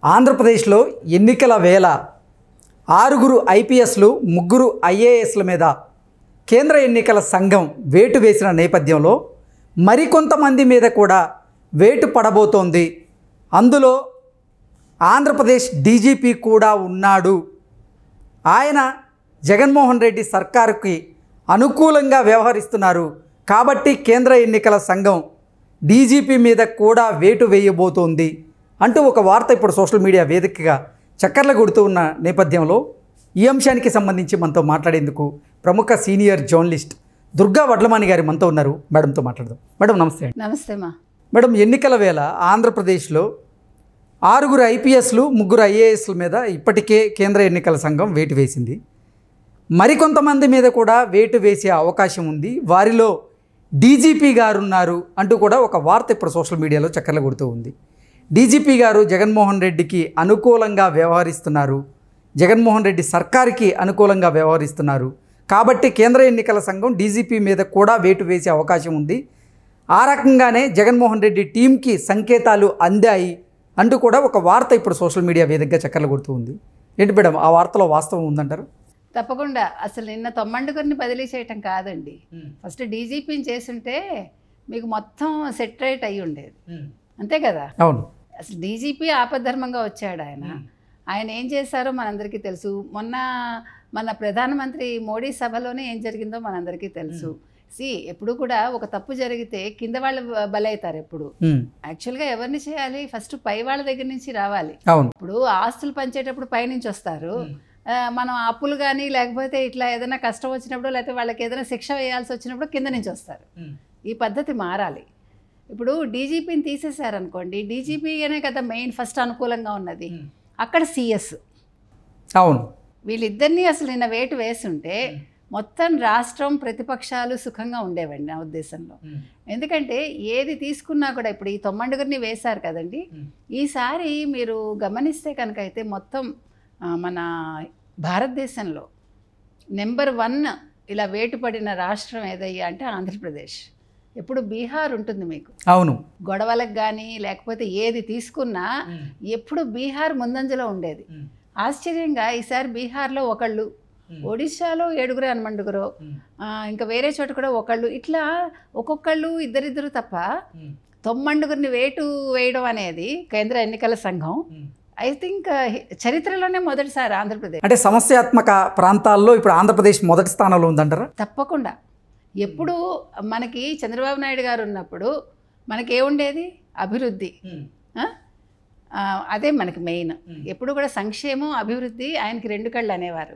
ఆంధ్రప్రదేశ్లో ఎన్నికల వేళ 6 ఐపీఎస్లు 3 ఐఏఎస్ల మీద కేంద్ర ఎన్నికల సంఘం వేటు వేసిన నేపథ్యంలో మరికొంతమంది మీద కూడా వేటు పడబోతోంది. అందులో ఆంధ్రప్రదేశ్ డీజీపీ కూడా ఉన్నాడు. ఆయన జగన్మోహన్ రెడ్డి సర్కారుకి అనుకూలంగా వ్యవహరిస్తున్నారు కాబట్టి కేంద్ర ఎన్నికల సంఘం డీజీపీ మీద కూడా వేటు వేయబోతోంది అంటూ ఒక వార్త ఇప్పుడు సోషల్ మీడియా వేదికగా చక్కర్లు కొడుతూ ఉన్న నేపథ్యంలో ఈ అంశానికి సంబంధించి మనతో మాట్లాడేందుకు ప్రముఖ సీనియర్ జర్నలిస్ట్ దుర్గా వడ్లమాని గారి మనతో ఉన్నారు. మేడంతో మాట్లాడదాం. మేడం నమస్తే. నమస్తే మా. మేడం, ఎన్నికల వేళ ఆంధ్రప్రదేశ్లో 6 ఐపీఎస్లు 3 ఐఏఎస్ల మీద ఇప్పటికే కేంద్ర ఎన్నికల సంఘం వేటు వేసింది. మరికొంతమంది మీద కూడా వేటు వేసే అవకాశం ఉంది. వారిలో డీజీపీ గారు ఉన్నారు అంటూ కూడా ఒక వార్త ఇప్పుడు సోషల్ మీడియాలో చక్కర్లు కొడుతూ ఉంది. డీజీపీ గారు జగన్మోహన్ రెడ్డికి అనుకూలంగా వ్యవహరిస్తున్నారు, జగన్మోహన్ రెడ్డి సర్కార్కి అనుకూలంగా వ్యవహరిస్తున్నారు కాబట్టి కేంద్ర ఎన్నికల సంఘం డీజీపీ మీద కూడా వేటు వేసే అవకాశం ఉంది. ఆ రకంగానే జగన్మోహన్ రెడ్డి టీంకి సంకేతాలు అందాయి అంటూ కూడా ఒక వార్త ఇప్పుడు సోషల్ మీడియా వేదికగా చక్కర్లు కొడుతూ ఉంది. ఏంటి మేడం, ఆ వార్తలో వాస్తవం ఉందంటారు? తప్పకుండా. అసలు నిన్న తొమ్మండుగురిని బదిలీ చేయటం కాదండి, ఫస్ట్ డీజీపీని చేసుంటే మీకు మొత్తం సెట్ రైట్ అయ్యి ఉండేది, అంతే కదా? అవును. అసలు డీజీపీ ఆపద్ధర్మంగా వచ్చాడు. ఆయన ఏం చేశారో మనందరికీ తెలుసు. మొన్న మన ప్రధానమంత్రి మోడీ సభలోనే ఏం జరిగిందో మనందరికీ తెలుసు. ఎప్పుడు కూడా ఒక తప్పు జరిగితే కింద వాళ్ళు బలవుతారు. ఎప్పుడు యాక్చువల్గా ఎవరిని చేయాలి? ఫస్ట్ పై వాళ్ళ దగ్గర నుంచి రావాలి. ఇప్పుడు ఆస్తులు పంచేటప్పుడు పైనుంచి వస్తారు. మనం అప్పులు కానీ లేకపోతే ఇట్లా ఏదైనా కష్టం వచ్చినప్పుడు లేకపోతే వాళ్ళకి ఏదైనా శిక్ష వేయాల్సి వచ్చినప్పుడు కింద నుంచి వస్తారు. ఈ పద్ధతి మారాలి. ఇప్పుడు డీజీపీని తీసేశారనుకోండి, డీజీపీ అనే కదా మెయిన్ ఫస్ట్ అనుకూలంగా ఉన్నది. అక్కడ సిఎస్. అవును. వీళ్ళిద్దరినీ అసలు నిన్న వేటు వేసుంటే మొత్తం రాష్ట్రం ప్రతిపక్షాలు సుఖంగా ఉండేవండి నా ఉద్దేశంలో. ఎందుకంటే ఏది తీసుకున్నా కూడా ఇప్పుడు ఈ తొమ్మండుగురిని వేశారు కదండి, ఈసారి మీరు గమనిస్తే కనుక అయితే మొత్తం మన భారతదేశంలో నెంబర్ 1 ఇలా వేటుపడిన రాష్ట్రం ఏదయ్యా అంటే ఆంధ్రప్రదేశ్. ఎప్పుడు బీహార్ ఉంటుంది మీకు. అవును. గొడవలకు కానీ లేకపోతే ఏది తీసుకున్నా ఎప్పుడు బీహార్ ముందంజలో ఉండేది. ఆశ్చర్యంగా ఈసారి బీహార్లో ఒకళ్ళు, ఒడిశాలో 7 అనుమండుగురు, ఇంకా వేరే చోట కూడా ఒకళ్ళు, ఇట్లా ఒక్కొక్కళ్ళు ఇద్దరిద్దరు తప్ప తొమ్మండుగురిని వేటు వేయడం అనేది కేంద్ర ఎన్నికల సంఘం ఐ థింక్ చరిత్రలోనే మొదటిసారి ఆంధ్రప్రదేశ్. అంటే సమస్యాత్మక ప్రాంతాల్లో ఇప్పుడు ఆంధ్రప్రదేశ్ మొదటి స్థానంలో ఉందంటారా? తప్పకుండా. ఎప్పుడు మనకి చంద్రబాబు నాయుడు గారు ఉన్నప్పుడు మనకేముండేది? అభివృద్ధి. అదే మనకి మెయిన్. ఎప్పుడు కూడా సంక్షేమం, అభివృద్ధి ఆయనకి 2 కళ్ళు అనేవారు.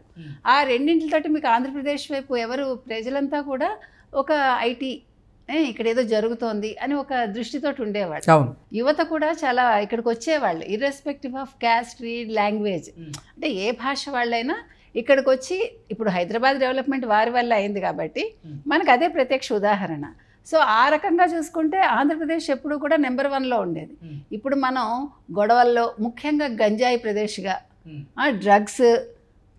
ఆ రెండింటితోటి మీకు ఆంధ్రప్రదేశ్ వైపు ఎవరు ప్రజలంతా కూడా ఒక ఐటీ ఇక్కడ ఏదో జరుగుతోంది అని ఒక దృష్టితోటి ఉండేవాళ్ళు. యువత కూడా చాలా ఇక్కడికి వచ్చేవాళ్ళు, irrespective of caste, read, language, అంటే ఏ భాష వాళ్ళైనా ఇక్కడికి వచ్చి, ఇప్పుడు హైదరాబాద్ డెవలప్మెంట్ వారి వల్ల అయింది కాబట్టి మనకు అదే ప్రత్యక్ష ఉదాహరణ. సో ఆ రకంగా చూసుకుంటే ఆంధ్రప్రదేశ్ ఎప్పుడు కూడా నెంబర్ 1లో ఉండేది. ఇప్పుడు మనం గొడవల్లో ముఖ్యంగా గంజాయి ప్రదేశ్గా, డ్రగ్స్,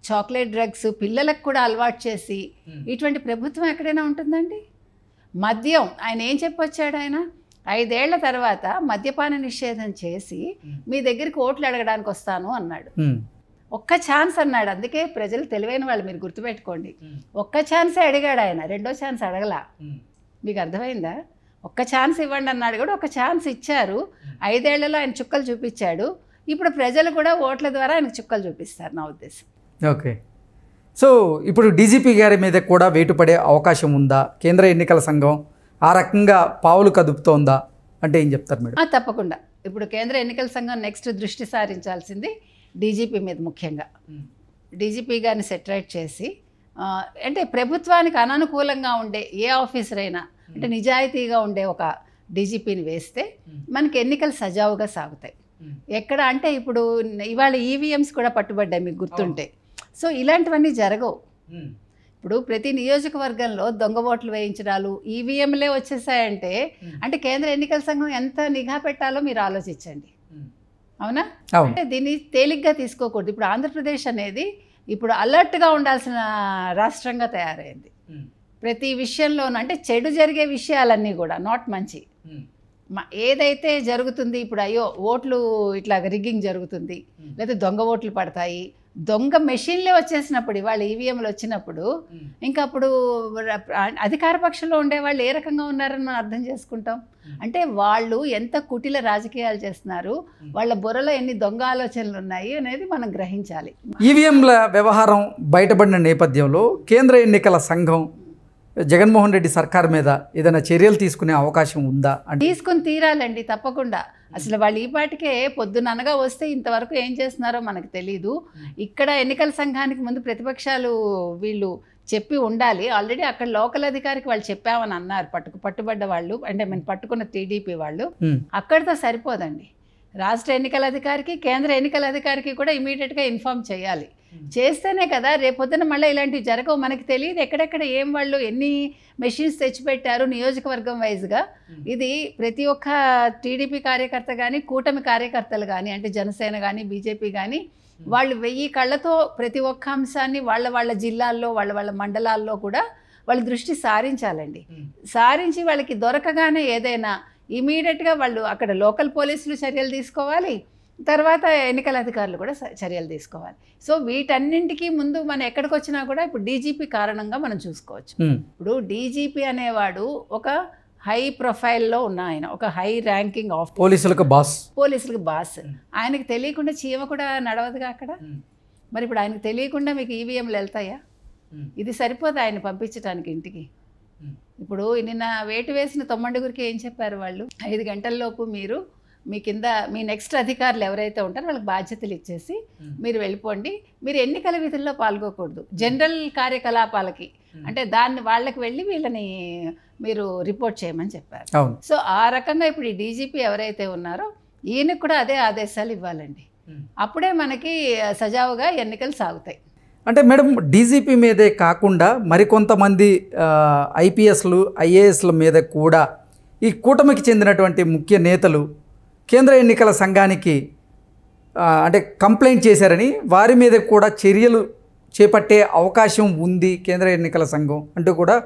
చాక్లెట్ డ్రగ్స్ పిల్లలకు కూడా అలవాటు చేసి ఇటువంటి ప్రభుత్వం ఎక్కడైనా ఉంటుందండి? మద్యం, ఆయన ఏం చెప్పొచ్చాడు? ఆయన 5 ఏళ్ల తర్వాత మద్యపాన నిషేధం చేసి మీ దగ్గరికి ఓట్లు అడగడానికి వస్తాను అన్నాడు. ఒక్క ఛాన్స్ అన్నాడు. అందుకే ప్రజలు తెలివైన వాళ్ళు, మీరు గుర్తుపెట్టుకోండి. ఒక్క ఛాన్సే అడిగాడు ఆయన, 2వ ఛాన్స్ అడగలా. మీకు అర్థమైందా? ఒక్క ఛాన్స్ ఇవ్వండి అన్నాడు కూడా ఒక ఛాన్స్ ఇచ్చారు. 5 ఏళ్లలో ఆయన చుక్కలు చూపించాడు. ఇప్పుడు ప్రజలు కూడా ఓట్ల ద్వారా ఆయనకు చుక్కలు చూపిస్తారు నా ఉద్దేశం. ఓకే. సో ఇప్పుడు డీజీపీ గారి మీద కూడా వేటు పడే అవకాశం ఉందా? కేంద్ర ఎన్నికల సంఘం ఆ రకంగా పావులు కదుపుతోందా అంటే ఏం చెప్తారు మేడం? తప్పకుండా. ఇప్పుడు కేంద్ర ఎన్నికల సంఘం నెక్స్ట్ దృష్టి సారించాల్సింది డీజీపీ మీద. ముఖ్యంగా డీజీపీ గారిని సెటరైట్ చేసి, అంటే ప్రభుత్వానికి అననుకూలంగా ఉండే ఏ ఆఫీసర్ అయినా, అంటే నిజాయితీగా ఉండే ఒక డీజీపీని వేస్తే మనకి ఎన్నికలు సజావుగా సాగుతాయి. ఎక్కడ అంటే ఇప్పుడు ఇవాళ ఈవీఎంస్ కూడా పట్టుబడ్డాయి, మీకు గుర్తుంటే. సో ఇలాంటివన్నీ జరగవు. ఇప్పుడు ప్రతి నియోజకవర్గంలో దొంగ ఓట్లు వేయించడాలు, ఈవీఎంలే వచ్చేసాయంటే అంటే కేంద్ర ఎన్నికల సంఘం ఎంత నిఘా పెట్టాలో మీరు ఆలోచించండి. అవునా? అంటే దీన్ని తేలిగ్గా తీసుకోకూడదు. ఇప్పుడు ఆంధ్రప్రదేశ్ అనేది ఇప్పుడు అలర్ట్గా ఉండాల్సిన రాష్ట్రంగా తయారైంది ప్రతి విషయంలోనూ. అంటే చెడు జరిగే విషయాలన్నీ కూడా, నాట్ మంచి, ఏదైతే జరుగుతుంది ఇప్పుడు, అయ్యో ఓట్లు ఇట్లా రిగ్గింగ్ జరుగుతుంది, లేదా దొంగ ఓట్లు పడతాయి, దొంగ మెషిన్లే వచ్చేసినప్పుడు, ఇవాళ ఈవీఎంలు వచ్చినప్పుడు, ఇంకా అప్పుడు అధికార పక్షంలో ఉండే వాళ్ళు ఏ రకంగా ఉన్నారని మనం అర్థం చేసుకుంటాం. అంటే వాళ్ళు ఎంత కుటిల రాజకీయాలు చేస్తున్నారు, వాళ్ళ బుర్రలో ఎన్ని దొంగ ఆలోచనలు ఉన్నాయి అనేది మనం గ్రహించాలి. ఈవీఎంల వ్యవహారం బయటపడిన నేపథ్యంలో కేంద్ర ఎన్నికల సంఘం జగన్మోహన్ రెడ్డి సర్కార్ మీద ఏదైనా చర్యలు తీసుకునే అవకాశం ఉందా? అంటే తీసుకుని తీరాలండి తప్పకుండా. అసలు వాళ్ళు ఈ పాటికే పొద్దుననగా వస్తే ఇంతవరకు ఏం చేస్తున్నారో మనకు తెలీదు. ఇక్కడ ఎన్నికల సంఘానికి ముందు ప్రతిపక్షాలు వీళ్ళు చెప్పి ఉండాలి. ఆల్రెడీ అక్కడ లోకల్ అధికారికి వాళ్ళు చెప్పామని అన్నారు, పట్టుబడ్డ వాళ్ళు, అంటే మేము పట్టుకున్న టీడీపీ వాళ్ళు. అక్కడితో సరిపోదండి. రాష్ట్ర ఎన్నికల అధికారికి, కేంద్ర ఎన్నికల అధికారికి కూడా ఇమీడియట్గా ఇన్ఫార్మ్ చేయాలి. చేస్తేనే కదా రేపొద్దున మళ్ళీ ఇలాంటివి జరగవు. మనకి తెలియదు ఎక్కడెక్కడ ఏం వాళ్ళు ఎన్ని మెషిన్స్ తెచ్చిపెట్టారు నియోజకవర్గం వైజ్గా. ఇది ప్రతి ఒక్క టీడీపీ కార్యకర్త కానీ, కూటమి కార్యకర్తలు కానీ, అంటే జనసేన కానీ, బీజేపీ కానీ, వాళ్ళు 1000 కళ్ళతో ప్రతి ఒక్క అంశాన్ని వాళ్ళ జిల్లాల్లో, వాళ్ళ మండలాల్లో కూడా వాళ్ళ దృష్టి సారించాలండి. సారించి వాళ్ళకి దొరకగానే ఏదైనా ఇమీడియట్గా వాళ్ళు అక్కడ లోకల్ పోలీసులు చర్యలు తీసుకోవాలి, తర్వాత ఎన్నికల అధికారులు కూడా చర్యలు తీసుకోవాలి. సో వీటన్నింటికి ముందు మనం ఎక్కడికి వచ్చినా కూడా ఇప్పుడు డీజీపీ కారణంగా మనం చూసుకోవచ్చు. ఇప్పుడు డీజీపీ అనేవాడు ఒక హై ప్రొఫైల్లో ఉన్న ఆయన, ఒక హై ర్యాంకింగ్ ఆఫ్ పోలీసులకు బాస్. ఆయనకు తెలియకుండా చీమ కూడా నడవదుగా అక్కడ. మరి ఇప్పుడు ఆయనకు తెలియకుండా మీకు ఈవీఎంలు వెళ్తాయా? ఇది సరిపోదు ఆయన పంపించడానికి ఇంటికి. ఇప్పుడు నిన్న వేటు వేసిన 9 ఏం చెప్పారు వాళ్ళు, 5 గంటల్లోపు మీరు మీ కింద మీ నెక్స్ట్ అధికారులు ఎవరైతే ఉంటారో వాళ్ళకి బాధ్యతలు ఇచ్చేసి మీరు వెళ్ళిపోండి, మీరు ఎన్నికల విధుల్లో పాల్గొకూడదు, జనరల్ కార్యకలాపాలకి అంటే దాన్ని వాళ్ళకి వెళ్ళి వీళ్ళని మీరు రిపోర్ట్ చేయమని చెప్పారు. సో ఆ రకంగా ఇప్పుడు ఈ డీజీపీ ఎవరైతే ఉన్నారో ఈయనకు కూడా అదే ఆదేశాలు ఇవ్వాలండి. అప్పుడే మనకి సజావుగా ఎన్నికలు సాగుతాయి. అంటే మేడం, డీజీపీ మీదే కాకుండా మరికొంతమంది ఐపీఎస్లు, ఐఏఎస్ల మీద కూడా ఈ కూటమికి చెందినటువంటి ముఖ్య నేతలు కేంద్ర ఎన్నికల సంఘానికి అంటే కంప్లైంట్ చేశారని, వారి మీద కూడా చర్యలు చేపట్టే అవకాశం ఉంది కేంద్ర ఎన్నికల సంఘం అంటూ కూడా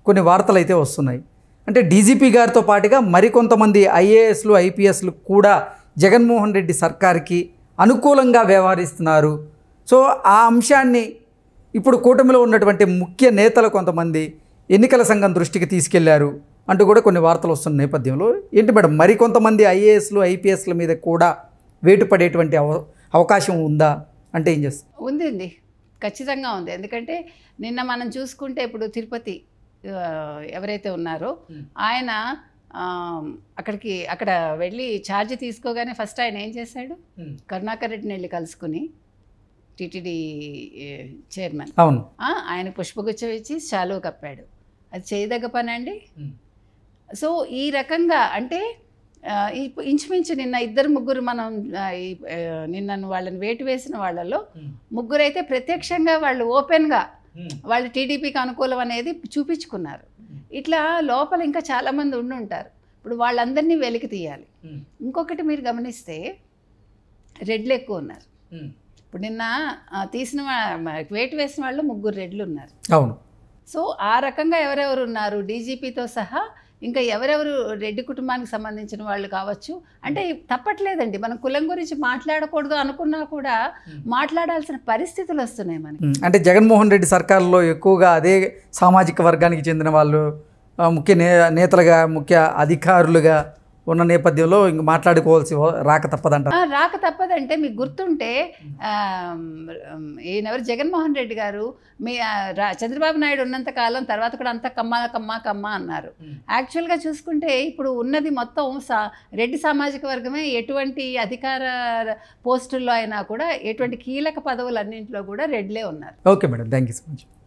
కొన్ని వార్తలు అయితే వస్తున్నాయి. అంటే డీజీపీ గారితో పాటుగా మరికొంతమంది ఐఏఎస్లు, ఐపీఎస్లు కూడా జగన్మోహన్ రెడ్డి సర్కార్కి అనుకూలంగా వ్యవహరిస్తున్నారు. సో ఆ అంశాన్ని ఇప్పుడు కూటమిలో ఉన్నటువంటి ముఖ్య నేతలు కొంతమంది ఎన్నికల సంఘం దృష్టికి తీసుకెళ్లారు అంటూ కూడా కొన్ని వార్తలు వస్తున్న నేపథ్యంలో ఏంటి మేడం, మరికొంతమంది ఐఏఎస్లు, ఐపీఎస్ల మీద కూడా వేటు పడేటువంటి అవకాశం ఉందా అంటే ఏం చేస్తారు? ఉందండి, ఖచ్చితంగా ఉంది. ఎందుకంటే నిన్న మనం చూసుకుంటే ఇప్పుడు తిరుపతి ఎవరైతే ఉన్నారో ఆయన అక్కడ వెళ్ళి ఛార్జ్ తీసుకోగానే ఫస్ట్ ఆయన ఏం చేశాడు, కరుణాకర్ రెడ్డిని వెళ్ళి కలుసుకుని, టీటీడీ చైర్మన్, అవును, ఆయన పుష్పగుచ్చం ఇచ్చి శాలువ కప్పాడు. అది చేయదగ్గ పని అండి. సో ఈ రకంగా అంటే ఇంచుమించు నిన్న 2-3 మనం నిన్న వాళ్ళని వేటు వేసిన వాళ్ళలో 3 అయితే ప్రత్యక్షంగా వాళ్ళు ఓపెన్గా వాళ్ళు టీడీపీకి అనుకూలం అనేది చూపించుకున్నారు. ఇట్లా లోపల ఇంకా చాలామంది ఉండి ఉంటారు. ఇప్పుడు వాళ్ళందరినీ వెలికి తీయాలి. ఇంకొకటి మీరు గమనిస్తే రెడ్లు ఎక్కువ ఉన్నారు. ఇప్పుడు నిన్న తీసిన వేటు వేసిన వాళ్ళు 3 రెడ్లు ఉన్నారు. అవును. సో ఆ రకంగా ఎవరెవరు ఉన్నారు, డీజీపీతో సహా ఇంకా ఎవరెవరు రెడ్డి కుటుంబానికి సంబంధించిన వాళ్ళు కావచ్చు. అంటే తప్పట్లేదండి, మనం కులం గురించి మాట్లాడకూడదు అనుకున్నా కూడా మాట్లాడాల్సిన పరిస్థితులు వస్తున్నాయి మనకి. అంటే జగన్మోహన్ రెడ్డి సర్కారులో ఎక్కువగా అదే సామాజిక వర్గానికి చెందిన వాళ్ళు ముఖ్య నేతలుగా, ముఖ్య అధికారులుగా ఉన్న నేపథ్యంలో ఇంక మాట్లాడుకోవాల్సి రాక తప్పదంటే మీకు గుర్తుంటే ఈయనెవరు జగన్మోహన్ రెడ్డి గారు చంద్రబాబు నాయుడు ఉన్నంత కాలం తర్వాత కూడా అంతా కమ్మ అన్నారు. యాక్చువల్గా చూసుకుంటే ఇప్పుడు ఉన్నది మొత్తం రెడ్డి సామాజిక వర్గమే. ఎటువంటి అధికార పోస్టుల్లో అయినా కూడా, ఎటువంటి కీలక పదవులన్నింటిలో కూడా రెడ్లే ఉన్నారు. Okay madam, thank you so much.